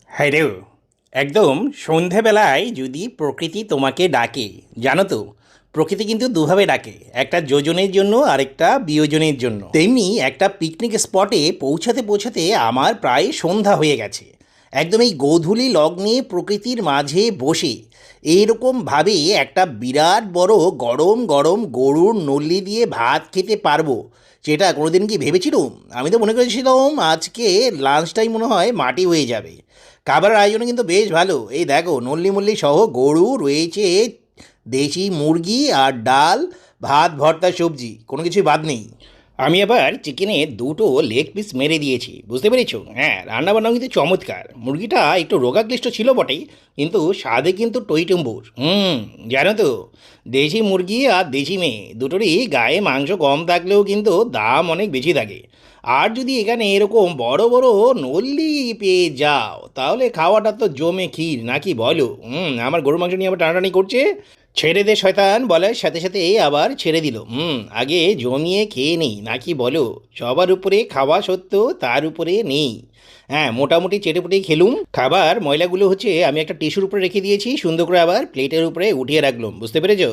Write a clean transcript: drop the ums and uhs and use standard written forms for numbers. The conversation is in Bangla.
হ্যাঁ রে, একদম সন্ধেবেলায় যদি প্রকৃতি তোমাকে ডাকে, জানো তো, প্রকৃতি কিন্তু দুভাবে ডাকে, একটা যোজনের জন্য আর একটা বিয়োজনের জন্য। তেমনি একটা পিকনিক স্পটে পৌঁছাতে পৌঁছাতে আমার প্রায় সন্ধ্যা হয়ে গেছে। একদম এই গোধূলি লগ্নে প্রকৃতির মাঝে বসে এইরকমভাবে একটা বিরাট বড় গরম গরম গরুর নল্লি দিয়ে ভাত খেতে পারবো, সেটা কোনোদিন কি ভেবেছিলুম? আমি তো মনে করেছিলাম আজকে লাঞ্চটাই মনে হয় মাটি হয়ে যাবে। খাবারের আয়োজনে কিন্তু বেশ ভালো। এই দেখো, নল্লি মল্লি সহ গরু রয়েছে, দেশি মুরগি আর ডাল, ভাত, ভর্তা, সবজি, কোনো কিছুই বাদ নেই। আমি আবার চিকেনের দুটো লেগ পিস মেরে দিয়েছি, বুঝতে পেরেছো? হ্যাঁ, রান্নাবান্নাও কিন্তু চমৎকার। মুরগিটা একটু রোগাক্লিষ্ট ছিল বটেই, কিন্তু স্বাদে কিন্তু টইটুম্বুর। জানো তো, দেশি মুরগি আর দেশি মেয়ে দুটোরই গায়ে মাংস কম থাকলেও কিন্তু দাম অনেক বেশি থাকে। আর যদি এখানে এরকম বড় বড় নল্লি পেয়ে যাও, তাহলে খাওয়াটা তো জমে ক্ষীর, নাকি বলো? আমার গরুর মাংস নিয়ে আবার টানাটানি করছে। ছেড়ে দে শয়তান বলার সাথে সাথে আবার ছেড়ে দিল। আগে জমিয়ে খেয়ে নেই, নাকি বলো? সবার উপরে খাওয়া সত্ত্বেও তার উপরে নেই। হ্যাঁ, মোটামুটি চেটেপুটে খেলুম। খাবার ময়লাগুলো হচ্ছে আমি একটা টিস্যুর উপরে রেখে দিয়েছি, সুন্দর করে আবার প্লেটের উপরে উঠিয়ে রাখলাম, বুঝতে পেরেছো?